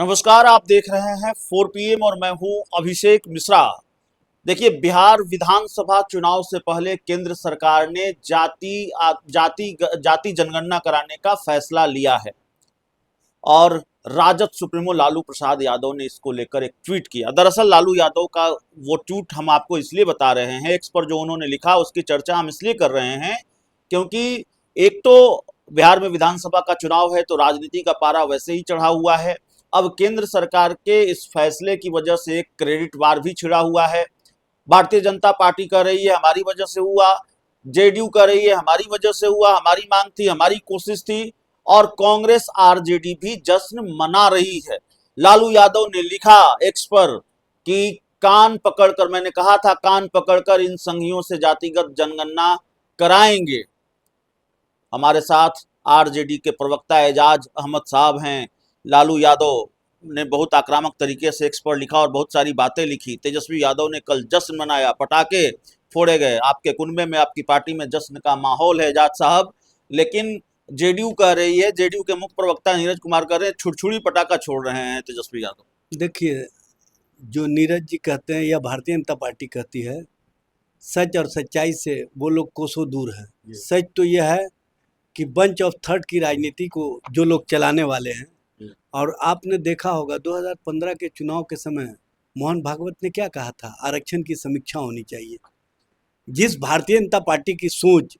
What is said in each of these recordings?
नमस्कार, आप देख रहे हैं 4 PM और मैं हूं अभिषेक मिश्रा। देखिए, बिहार विधानसभा चुनाव से पहले केंद्र सरकार ने जाति जनगणना कराने का फैसला लिया है और राजद सुप्रीमो लालू प्रसाद यादव ने इसको लेकर एक ट्वीट किया। दरअसल लालू यादव का वो ट्वीट हम आपको इसलिए बता रहे हैं, एक्स पर जो उन्होंने लिखा उसकी चर्चा हम इसलिए कर रहे हैं क्योंकि एक तो बिहार में विधानसभा का चुनाव है तो राजनीति का पारा वैसे ही चढ़ा हुआ है। अब केंद्र सरकार के इस फैसले की वजह से एक क्रेडिट वार भी छिड़ा हुआ है। भारतीय जनता पार्टी कह रही है हमारी वजह से हुआ, जेडीयू कह रही है हमारी वजह से हुआ, हमारी मांग थी, हमारी कोशिश थी, और कांग्रेस आरजेडी भी जश्न मना रही है। लालू यादव ने लिखा एक्स पर कि कान पकड़कर, मैंने कहा था कान पकड़कर इन संघियों से जातिगत जनगणना कराएंगे। हमारे साथ आरजेडी के प्रवक्ता एजाज अहमद साहब हैं। लालू यादव ने बहुत आक्रामक तरीके से एक्स पर लिखा और बहुत सारी बातें लिखी। तेजस्वी यादव ने कल जश्न मनाया, पटाखे फोड़े गए। आपके कुनबे में, आपकी पार्टी में जश्न का माहौल है एजाज साहब, लेकिन जेडीयू कह रही है, जेडीयू के मुख्य प्रवक्ता नीरज कुमार कह रहे हैं छुड़छुड़ी पटाखा छोड़ रहे हैं तेजस्वी यादव। देखिए, जो नीरज जी कहते हैं या भारतीय जनता पार्टी कहती है, सच और सच्चाई से वो लोग कोसों दूर है। सच तो यह है कि बंच ऑफ थर्ड की राजनीति को जो लोग चलाने वाले हैं, और आपने देखा होगा 2015 के चुनाव के समय मोहन भागवत ने क्या कहा था, आरक्षण की समीक्षा होनी चाहिए। जिस भारतीय जनता पार्टी की सोच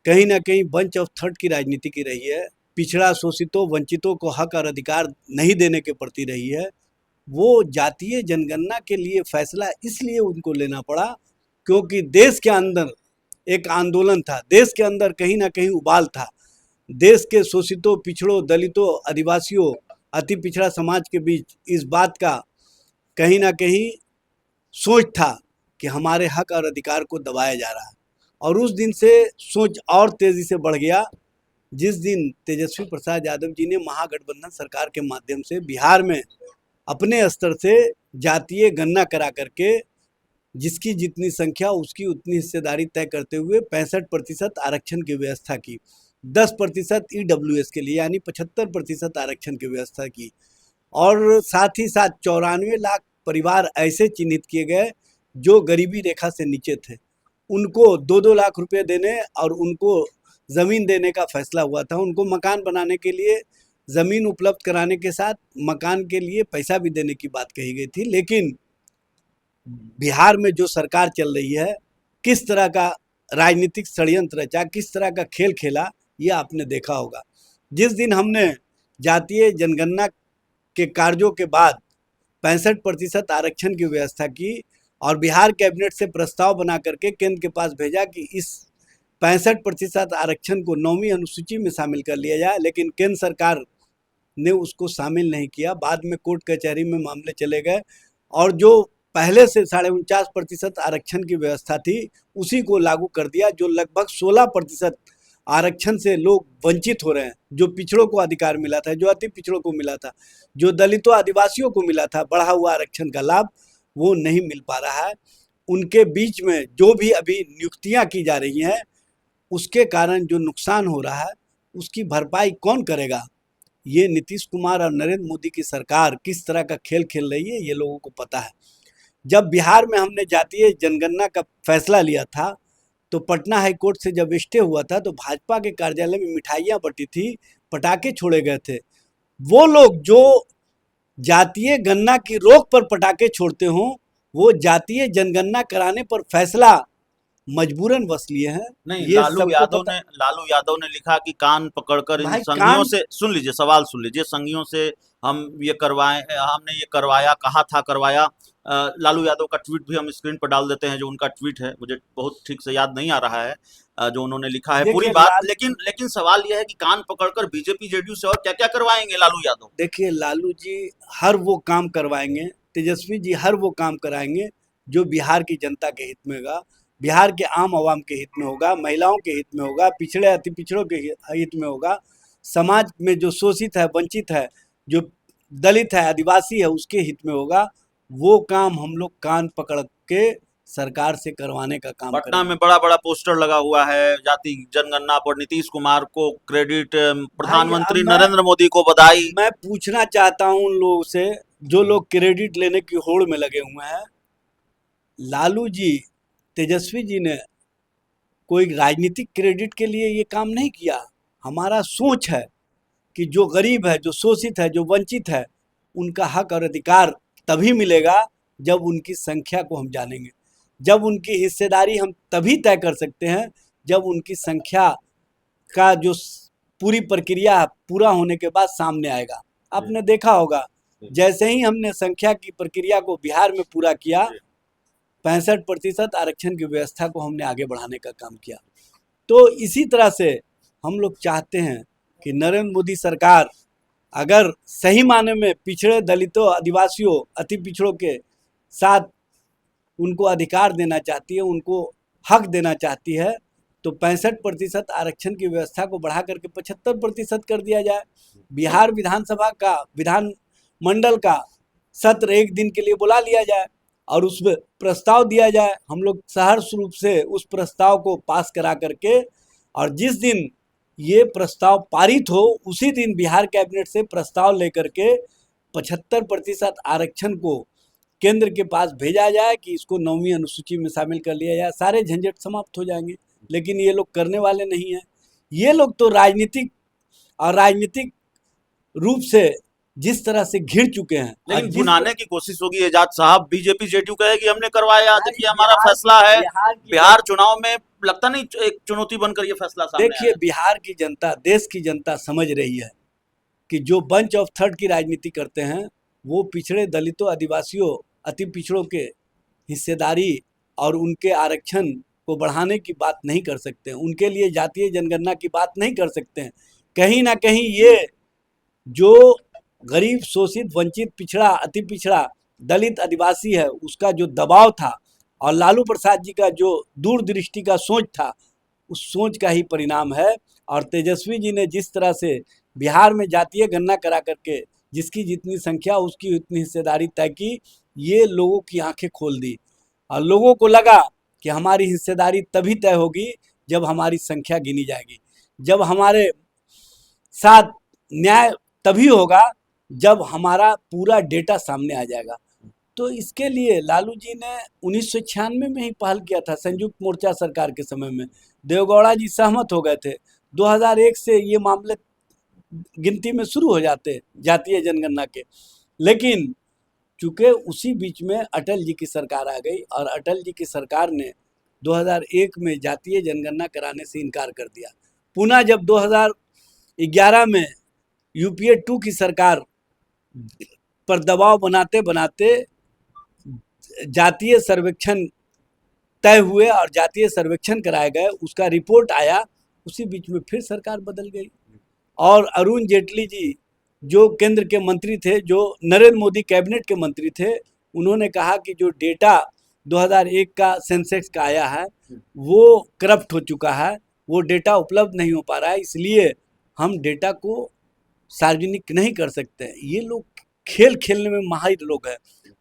कहीं ना कहीं बंच ऑफ थर्ड की राजनीति की रही है, पिछड़ा शोषितों वंचितों को हक और अधिकार नहीं देने के प्रति रही है, वो जातीय जनगणना के लिए फैसला इसलिए उनको लेना पड़ा क्योंकि देश के अंदर एक आंदोलन था, देश के अंदर कहीं ना कहीं उबाल था। देश के शोषितों, पिछड़ों, दलितों, आदिवासियों, अति पिछड़ा समाज के बीच इस बात का कहीं ना कहीं सोच था कि हमारे हक और अधिकार को दबाया जा रहा है। और उस दिन से सोच और तेज़ी से बढ़ गया जिस दिन तेजस्वी प्रसाद यादव जी ने महागठबंधन सरकार के माध्यम से बिहार में अपने स्तर से जातीय गणना करा करके जिसकी जितनी संख्या उसकी उतनी हिस्सेदारी तय करते हुए 65% आरक्षण की व्यवस्था की, 10% ईडब्ल्यूएस के लिए यानी 75% आरक्षण की व्यवस्था की, और साथ ही साथ 94 लाख परिवार ऐसे चिन्हित किए गए जो गरीबी रेखा से नीचे थे, उनको 2-2 लाख रुपए देने और उनको ज़मीन देने का फैसला हुआ था। उनको मकान बनाने के लिए ज़मीन उपलब्ध कराने के साथ मकान के लिए पैसा भी देने की बात कही गई थी। लेकिन बिहार में जो सरकार चल रही है, किस तरह का राजनीतिक षड्यंत्र रचा, किस तरह का खेल खेला, ये आपने देखा होगा। जिस दिन हमने जातीय जनगणना के कार्यों के बाद 65% आरक्षण की व्यवस्था की और बिहार कैबिनेट से प्रस्ताव बना करके केंद्र के पास भेजा कि इस 65% आरक्षण को 9वीं अनुसूची में शामिल कर लिया जाए, लेकिन केंद्र सरकार ने उसको शामिल नहीं किया। बाद में कोर्ट कचहरी में मामले चले गए और जो पहले से 49.5% आरक्षण की व्यवस्था थी उसी को लागू कर दिया, जो लगभग 16% आरक्षण से लोग वंचित हो रहे हैं। जो पिछड़ों को अधिकार मिला था, जो अति पिछड़ों को मिला था, जो दलितों आदिवासियों को मिला था बढ़ा हुआ आरक्षण का लाभ, वो नहीं मिल पा रहा है। उनके बीच में जो भी अभी नियुक्तियां की जा रही हैं उसके कारण जो नुकसान हो रहा है उसकी भरपाई कौन करेगा? ये नीतीश कुमार और नरेंद्र मोदी की सरकार किस तरह का खेल खेल रही है ये लोगों को पता है। जब बिहार में हमने जातीय जनगणना का फैसला लिया था तो पटना हाई कोर्ट से जब स्टे हुआ था तो भाजपा के कार्यालय में मिठाइयाँ बटी थी, पटाखे छोड़े गए थे। वो लोग जो जातीय गणना की रोक पर पटाखे छोड़ते हों, वो जातीय जनगणना कराने पर फैसला मजबूरन बस लिए हैं। नहीं, ये सबको पता। लालू यादव ने लिखा कि कान पकड़कर इन भाई संघियों कान से, सुन लीजिए सवाल सुन लीजिए, संघियों से हम ये करवाए, हमने ये करवाया, कहा था करवाया। लालू यादव का ट्वीट भी हम स्क्रीन पर डाल देते हैं, जो उनका ट्वीट है, मुझे बहुत ठीक से याद नहीं आ रहा है जो उन्होंने लिखा है पूरी देखिए बात, लाल लेकिन लेकिन सवाल यह है कि कान पकड़कर बीजेपी जेडीयू से और क्या क्या करवाएंगे लालू यादव। देखिए लालू जी हर वो काम करवाएंगे, तेजस्वी जी हर वो काम कराएंगे जो बिहार की जनता के हित में होगा, बिहार के आम आवाम के हित में होगा, महिलाओं के हित में होगा, पिछड़े अति पिछड़ों के हित में होगा, समाज में जो शोषित है, वंचित है, जो दलित है, आदिवासी है, उसके हित में होगा। वो काम हम लोग कान पकड़ के सरकार से करवाने का काम पटना करेंगे। में बड़ा बड़ा पोस्टर लगा हुआ है जाति जनगणना पर, नीतीश कुमार को क्रेडिट, भाई अब प्रधानमंत्री नरेंद्र मोदी को बधाई। मैं पूछना चाहता हूं उन लोगों से जो लोग क्रेडिट लेने की होड़ में लगे हुए हैं, लालू जी, तेजस्वी जी ने कोई राजनीतिक क्रेडिट के लिए ये काम नहीं किया। हमारा सोच है कि जो गरीब है, जो शोषित है, जो वंचित है, उनका हक और अधिकार तभी मिलेगा जब उनकी संख्या को हम जानेंगे, जब उनकी हिस्सेदारी हम तभी तय कर सकते हैं जब उनकी संख्या का जो पूरी प्रक्रिया पूरा होने के बाद सामने आएगा। आपने देखा होगा जैसे ही हमने संख्या की प्रक्रिया को बिहार में पूरा किया, 65% आरक्षण की व्यवस्था को हमने आगे बढ़ाने का काम किया। तो इसी तरह से हम लोग चाहते हैं कि नरेंद्र मोदी सरकार अगर सही माने में पिछड़े दलितों, आदिवासियों, अति पिछड़ों के साथ उनको अधिकार देना चाहती है, उनको हक देना चाहती है, तो 65% आरक्षण की व्यवस्था को बढ़ा करके 75% कर दिया जाए। बिहार विधानसभा का, विधानमंडल का सत्र एक दिन के लिए बुला लिया जाए और उसमें प्रस्ताव दिया जाए। हम लोग सहर्ष रूप से उस प्रस्ताव को पास करा करके, और जिस दिन ये प्रस्ताव पारित हो उसी दिन बिहार कैबिनेट से प्रस्ताव लेकर के 75% आरक्षण को केंद्र के पास भेजा जाए कि इसको 9वीं अनुसूची में शामिल कर लिया जाए। सारे झंझट समाप्त हो जाएंगे। लेकिन ये लोग करने वाले नहीं हैं। ये लोग तो राजनीतिक रूप से जिस तरह से घिर चुके हैं, लेकिन भुनाने की कोशिश होगी एजाज साहब। बीजेपी जेडीयू कहेगी हमने करवाया, देखिए हमारा फैसला है। बिहार चुनाव में लगता नहीं एक चुनौती बनकर ये फैसला सामने आया। देखिए, बिहार की जनता, देश की जनता समझ रही है कि जो बंच ऑफ थर्ड की राजनीति करते हैं वो पिछड़े दलितों, आदिवासियों, अति पिछड़ों के हिस्सेदारी और उनके आरक्षण को बढ़ाने की बात नहीं कर सकते हैं। उनके लिए जातीय जनगणना की बात नहीं कर सकते हैं। कहीं ना कहीं ये जो गरीब, शोषित, वंचित, पिछड़ा, अति पिछड़ा, दलित, आदिवासी है, उसका जो दबाव था और लालू प्रसाद जी का जो दूरदृष्टि का सोच था, उस सोच का ही परिणाम है। और तेजस्वी जी ने जिस तरह से बिहार में जातीय गणना करा करके जिसकी जितनी संख्या उसकी उतनी हिस्सेदारी तय की, ये लोगों की आंखें खोल दी और लोगों को लगा कि हमारी हिस्सेदारी तभी तय होगी जब हमारी संख्या गिनी जाएगी, जब हमारे साथ न्याय तभी होगा जब हमारा पूरा डेटा सामने आ जाएगा। तो इसके लिए लालू जी ने 1996 में ही पहल किया था, संयुक्त मोर्चा सरकार के समय में। देवगौड़ा जी सहमत हो गए थे। 2001 से ये मामले गिनती में शुरू हो जाते जातीय जनगणना के। लेकिन चूंकि उसी बीच में अटल जी की सरकार आ गई और अटल जी की सरकार ने 2001 में जातीय जनगणना कराने से इनकार कर दिया। पुनः जब 2011 में यूपीए 2 की सरकार पर दबाव बनाते बनाते जातीय सर्वेक्षण तय हुए और जातीय सर्वेक्षण कराए गए, उसका रिपोर्ट आया, उसी बीच में फिर सरकार बदल गई। और अरुण जेटली जी जो केंद्र के मंत्री थे, जो नरेंद्र मोदी कैबिनेट के मंत्री थे, उन्होंने कहा कि जो डेटा 2001 का सेंसेक्स का आया है वो करप्ट हो चुका है, वो डेटा उपलब्ध नहीं हो पा रहा है, इसलिए हम डेटा को सार्वजनिक नहीं कर सकते। ये लोग खेल खेलने में माहिर लोग हैं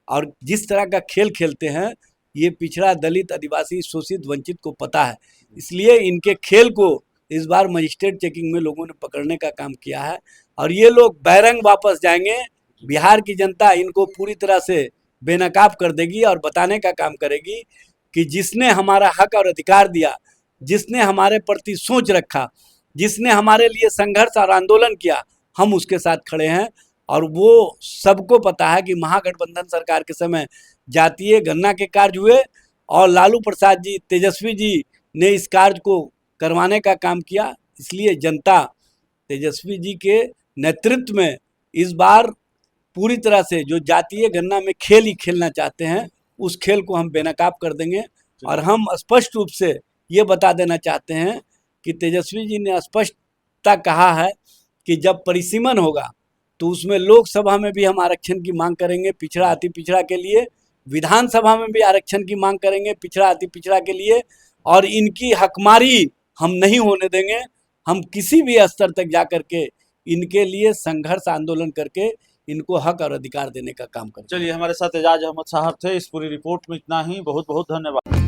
और जिस तरह का खेल खेलते हैं ये पिछड़ा, दलित, आदिवासी, शोषित, वंचित को पता है। इसलिए इनके खेल को इस बार मजिस्ट्रेट चेकिंग में लोगों ने पकड़ने का काम किया है और ये लोग बैरंग वापस जाएंगे। बिहार की जनता इनको पूरी तरह से बेनकाब कर देगी और बताने का काम करेगी कि जिसने हमारा हक और अधिकार दिया, जिसने हमारे प्रति सोच रखा, जिसने हमारे लिए संघर्ष और आंदोलन किया, हम उसके साथ खड़े हैं। और वो सबको पता है कि महागठबंधन सरकार के समय जातीय गणना के कार्य हुए और लालू प्रसाद जी, तेजस्वी जी ने इस कार्य को करवाने का काम किया। इसलिए जनता तेजस्वी जी के नेतृत्व में इस बार पूरी तरह से जो जातीय गणना में खेल ही खेलना चाहते हैं उस खेल को हम बेनकाब कर देंगे। और हम स्पष्ट रूप से ये बता देना चाहते हैं कि तेजस्वी जी ने स्पष्टता कहा है कि जब परिसीमन होगा तो उसमें लोकसभा में भी हम आरक्षण की मांग करेंगे पिछड़ा, अति पिछड़ा के लिए, विधानसभा में भी आरक्षण की मांग करेंगे पिछड़ा, अति पिछड़ा के लिए, और इनकी हकमारी हम नहीं होने देंगे। हम किसी भी स्तर तक जा करके इनके लिए संघर्ष, आंदोलन करके इनको हक और अधिकार देने का काम करें। चलिए, हमारे साथ एजाज अहमद साहब थे। इस पूरी रिपोर्ट में इतना ही। बहुत बहुत धन्यवाद।